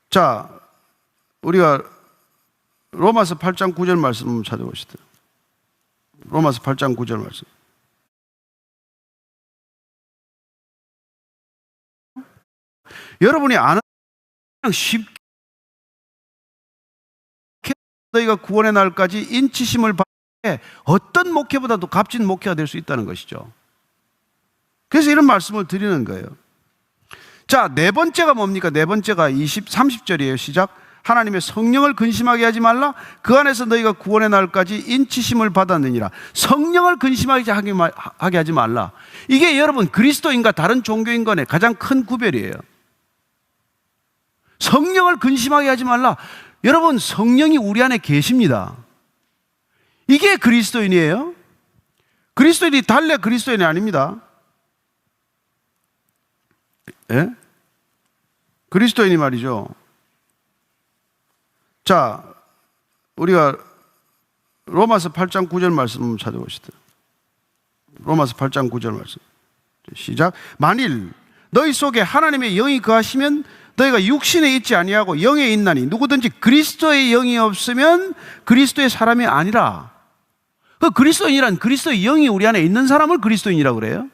자, 우리가 로마서 8장 9절 말씀 한번 찾아보시죠. 로마서 8장 9절 말씀. 여러분이 아는 쉽게 너희가 구원의 날까지 인치심을 받게 어떤 목회보다도 값진 목회가 될 수 있다는 것이죠. 그래서 이런 말씀을 드리는 거예요. 자, 네 번째가 뭡니까? 네 번째가 30절이에요. 시작. 하나님의 성령을 근심하게 하지 말라. 그 안에서 너희가 구원의 날까지 인치심을 받았느니라. 성령을 근심하게 하지 말라. 이게 여러분 그리스도인과 다른 종교인간의 가장 큰 구별이에요. 성령을 근심하게 하지 말라. 여러분, 성령이 우리 안에 계십니다. 이게 그리스도인이에요. 그리스도인이 달래 그리스도인이 아닙니다. 예? 그리스도인이 말이죠. 자, 우리가 로마서 8장 9절 말씀 한번 찾아보시죠. 로마서 8장 9절 말씀. 시작. 만일 너희 속에 하나님의 영이 거하시면 너희가 육신에 있지 아니하고 영에 있나니 누구든지 그리스도의 영이 없으면 그리스도의 사람이 아니라. 그 그리스도인이란 그리스도의 영이 우리 안에 있는 사람을 그리스도인이라고 그래요.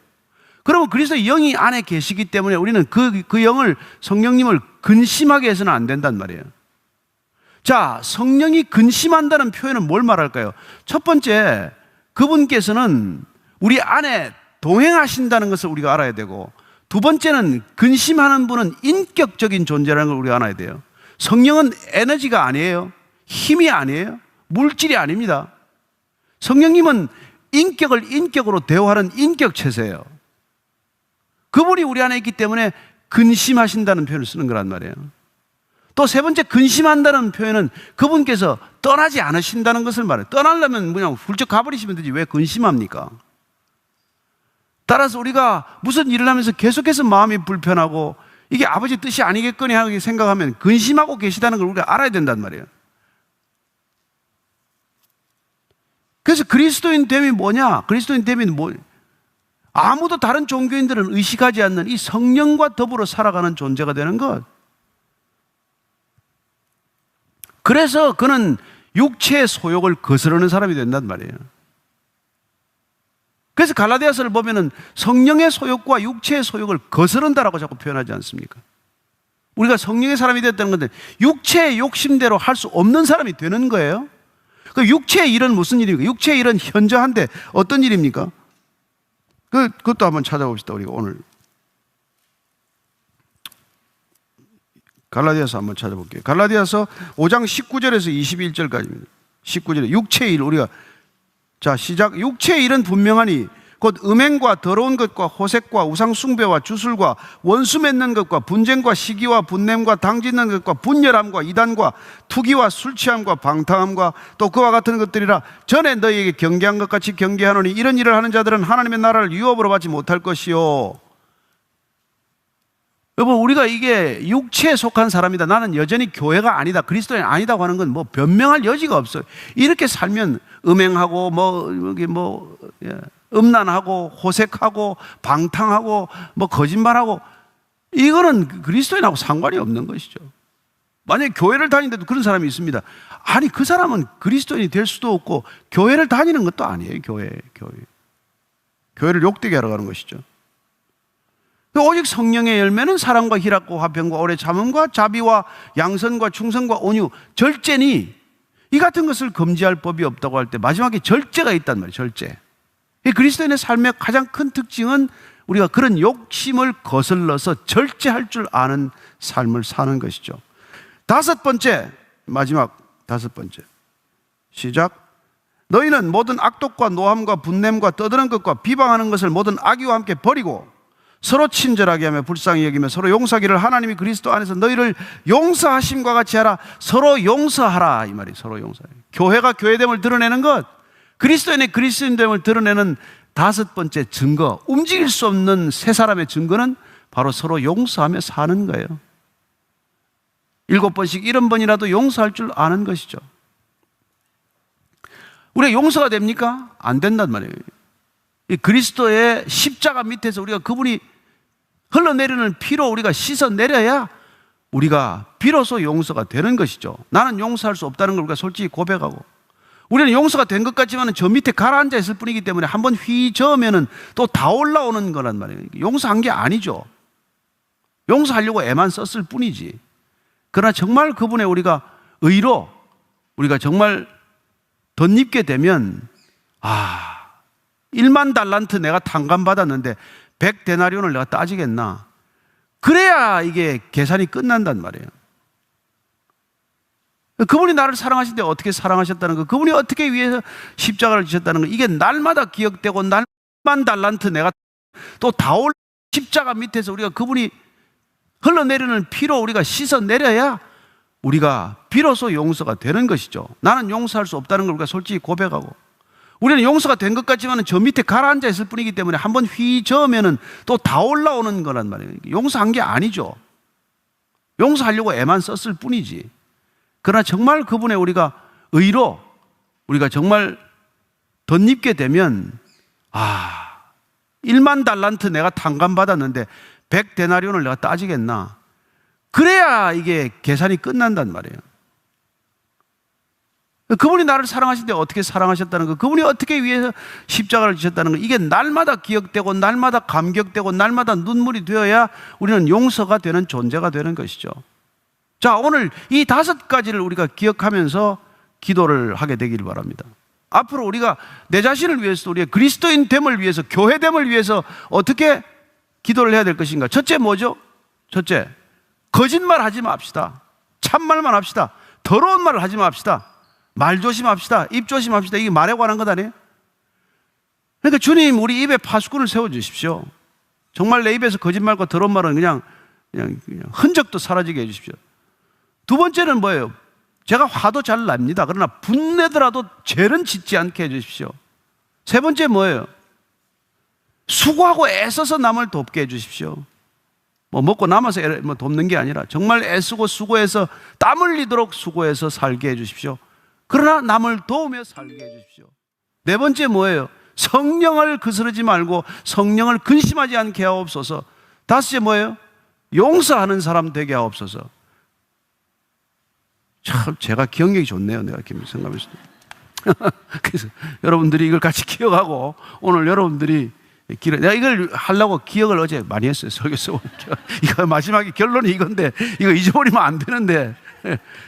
그러면 그리스도의 영이 안에 계시기 때문에 우리는 그 영을, 성령님을 근심하게 해서는 안 된단 말이에요. 자, 성령이 근심한다는 표현은 뭘 말할까요? 첫 번째, 그분께서는 우리 안에 동행하신다는 것을 우리가 알아야 되고, 두 번째는 근심하는 분은 인격적인 존재라는 걸 우리가 알아야 돼요. 성령은 에너지가 아니에요. 힘이 아니에요. 물질이 아닙니다. 성령님은 인격을 인격으로 대화하는 인격체세예요. 그분이 우리 안에 있기 때문에 근심하신다는 표현을 쓰는 거란 말이에요. 또 세 번째, 근심한다는 표현은 그분께서 떠나지 않으신다는 것을 말해요. 떠나려면 그냥 훌쩍 가버리시면 되지 왜 근심합니까? 따라서 우리가 무슨 일을 하면서 계속해서 마음이 불편하고 이게 아버지 뜻이 아니겠거니 하고 생각하면 근심하고 계시다는 걸 우리가 알아야 된단 말이에요. 그래서 그리스도인 됨이 뭐냐? 그리스도인 됨이 아무도 다른 종교인들은 의식하지 않는 이 성령과 더불어 살아가는 존재가 되는 것. 그래서 그는 육체의 소욕을 거스르는 사람이 된단 말이에요. 그래서 갈라디아서를 보면은 성령의 소욕과 육체의 소욕을 거스른다라고 자꾸 표현하지 않습니까? 우리가 성령의 사람이 됐다는 건데 육체의 욕심대로 할 수 없는 사람이 되는 거예요. 그 육체의 일은 무슨 일입니까? 육체의 일은 현저한데 어떤 일입니까? 그것도 한번 찾아봅시다. 우리가 오늘 갈라디아서 한번 찾아볼게요. 갈라디아서 5장 19절에서 21절까지입니다. 19절에 육체의 일, 우리가 자 시작. 육체의 일은 분명하니 곧 음행과 더러운 것과 호색과 우상숭배와 주술과 원수 맺는 것과 분쟁과 시기와 분냄과 당짓는 것과 분열함과 이단과 투기와 술취함과 방탕함과 또 그와 같은 것들이라. 전에 너희에게 경계한 것 같이 경계하노니 이런 일을 하는 자들은 하나님의 나라를 유업으로 받지 못할 것이요. 여러분, 우리가 이게 육체에 속한 사람이다, 나는 여전히 교회가 아니다, 그리스도인 아니다고 하는 건 뭐 변명할 여지가 없어요. 이렇게 살면 음행하고 음란하고 호색하고 방탕하고 거짓말하고 이거는 그리스도인하고 상관이 없는 것이죠. 만약에 교회를 다니는데도 그런 사람이 있습니다. 아니, 그 사람은 그리스도인이 될 수도 없고 교회를 다니는 것도 아니에요. 교회를 욕되게 하러 가는 것이죠. 오직 성령의 열매는 사랑과 희락과 화평과 오래 참음과 자비와 양선과 충성과 온유, 절제니 이 같은 것을 금지할 법이 없다고 할 때 마지막에 절제가 있단 말이에요. 절제. 그리스도인의 삶의 가장 큰 특징은 우리가 그런 욕심을 거슬러서 절제할 줄 아는 삶을 사는 것이죠. 다섯 번째, 마지막 다섯 번째. 시작. 너희는 모든 악독과 노함과 분냄과 떠드는 것과 비방하는 것을 모든 악의와 함께 버리고 서로 친절하게 하며 불쌍히 여기며 서로 용서하기를 하나님이 그리스도 안에서 너희를 용서하심과 같이 하라. 서로 용서하라 이 말이에요. 서로 용서해. 교회가 교회됨을 드러내는 것, 그리스도인의 그리스도인됨을 드러내는 다섯 번째 증거, 움직일 수 없는 세 사람의 증거는 바로 서로 용서하며 사는 거예요. 7번씩 70번이라도 용서할 줄 아는 것이죠. 우리가 용서가 됩니까? 안 된단 말이에요. 이 그리스도의 십자가 밑에서 우리가 그분이 흘러내리는 피로 우리가 씻어내려야 우리가 비로소 용서가 되는 것이죠. 나는 용서할 수 없다는 걸 우리가 솔직히 고백하고, 우리는 용서가 된 것 같지만 저 밑에 가라앉아 있을 뿐이기 때문에 한번 휘 저으면 또 다 올라오는 거란 말이에요. 용서한 게 아니죠. 용서하려고 애만 썼을 뿐이지. 그러나 정말 그분의 우리가 의로 우리가 정말 덧입게 되면 1만 달란트 내가 탕감받았는데 100데나리온을 내가 따지겠나? 그래야 이게 계산이 끝난단 말이에요. 그분이 나를 사랑하실 때 어떻게 사랑하셨다는 거, 그분이 어떻게 위해서 십자가를 지셨다는 거, 이게 날마다 기억되고, 날만 달란트 내가 또 다 올 십자가 밑에서 우리가 그분이 흘러내리는 피로 우리가 씻어내려야 우리가 비로소 용서가 되는 것이죠. 나는 용서할 수 없다는 걸 우리가 솔직히 고백하고, 우리는 용서가 된 것 같지만 저 밑에 가라앉아 있을 뿐이기 때문에 한번 휘 저으면 또 다 올라오는 거란 말이에요. 용서한 게 아니죠. 용서하려고 애만 썼을 뿐이지. 그러나 정말 그분의 우리가 의로 우리가 정말 덧입게 되면 1만 달란트 내가 탕감받았는데 100데나리온을 내가 따지겠나? 그래야 이게 계산이 끝난단 말이에요. 그분이 나를 사랑하실 때 어떻게 사랑하셨다는 거, 그분이 어떻게 위해서 십자가를 지셨다는 거, 이게 날마다 기억되고 날마다 감격되고 날마다 눈물이 되어야 우리는 용서가 되는 존재가 되는 것이죠. 자, 오늘 이 5가지를 우리가 기억하면서 기도를 하게 되길 바랍니다. 앞으로 우리가 내 자신을 위해서, 우리의 그리스도인 됨을 위해서, 교회됨을 위해서 어떻게 기도를 해야 될 것인가? 첫째 뭐죠? 첫째, 거짓말 하지 맙시다. 참말만 합시다. 더러운 말을 하지 맙시다. 말 조심합시다. 입 조심합시다. 이게 말에 관한 것 아니에요? 그러니까 주님, 우리 입에 파수꾼을 세워주십시오. 정말 내 입에서 거짓말과 더러운 말은 그냥 흔적도 사라지게 해주십시오. 두 번째는 뭐예요? 제가 화도 잘 납니다. 그러나 분내더라도 죄는 짓지 않게 해주십시오. 세 번째 뭐예요? 수고하고 애써서 남을 돕게 해주십시오. 뭐 먹고 남아서 돕는 게 아니라 정말 애쓰고 수고해서 땀 흘리도록 수고해서 살게 해주십시오. 그러나 남을 도우며 살게 해주십시오. 네 번째 뭐예요? 성령을 거스르지 말고 성령을 근심하지 않게 하옵소서. 다섯째 뭐예요? 용서하는 사람 되게 하옵소서. 참 제가 기억력이 좋네요. 내가 이렇게 생각했을 때. 그래서 여러분들이 이걸 같이 기억하고, 오늘 여러분들이 내가 이걸 하려고 기억을 어제 많이 했어요. 설교서. 이거 마지막에 결론이 이건데 이거 잊어버리면 안 되는데.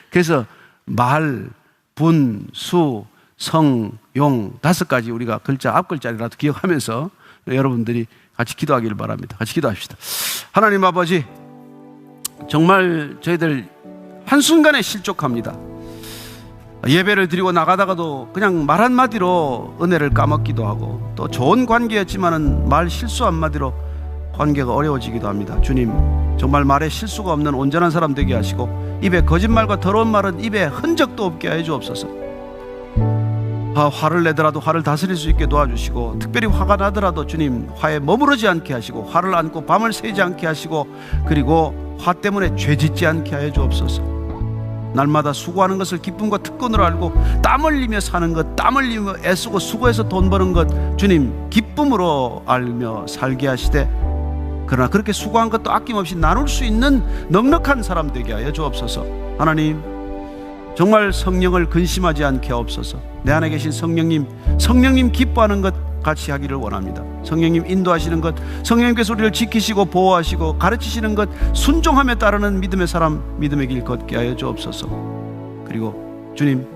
그래서 말, 분, 수, 성, 용 5가지 우리가 글자 앞글자리라도 기억하면서 여러분들이 같이 기도하기를 바랍니다. 같이 기도합시다. 하나님 아버지, 정말 저희들 한순간에 실족합니다. 예배를 드리고 나가다가도 그냥 말 한마디로 은혜를 까먹기도 하고, 또 좋은 관계였지만은 말 실수 한마디로 관계가 어려워지기도 합니다. 주님, 정말 말에 실수가 없는 온전한 사람 되게 하시고, 입에 거짓말과 더러운 말은 입에 흔적도 없게 해 주옵소서. 화를 내더라도 화를 다스릴 수 있게 도와주시고, 특별히 화가 나더라도 주님 화에 머무르지 않게 하시고, 화를 안고 밤을 새지 않게 하시고, 그리고 화 때문에 죄 짓지 않게 해 주옵소서. 날마다 수고하는 것을 기쁨과 특권으로 알고, 땀 흘리며 사는 것, 땀 흘리며 애쓰고 수고해서 돈 버는 것 주님 기쁨으로 알며 살게 하시되, 그러나 그렇게 수고한 것도 아낌없이 나눌 수 있는 넉넉한 사람 되게 하여 주옵소서. 하나님, 정말 성령을 근심하지 않게 하옵소서. 내 안에 계신 성령님 기뻐하는 것 같이 하기를 원합니다. 성령님 인도하시는 것, 성령님께서 우리를 지키시고 보호하시고 가르치시는 것, 순종함에 따르는 믿음의 사람, 믿음의 길 걷게 하여 주옵소서. 그리고 주님,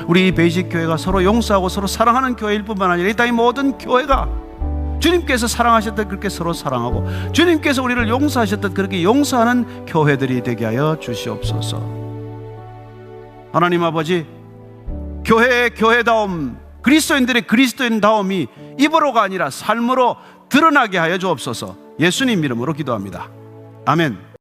우리 베이직 교회가 서로 용서하고 서로 사랑하는 교회일 뿐만 아니라 이 땅의 모든 교회가 주님께서 사랑하셨던 그렇게 서로 사랑하고, 주님께서 우리를 용서하셨던 그렇게 용서하는 교회들이 되게 하여 주시옵소서. 하나님 아버지, 교회의 교회다움, 그리스도인들의 그리스도인다움이 입으로가 아니라 삶으로 드러나게 하여 주옵소서. 예수님 이름으로 기도합니다. 아멘.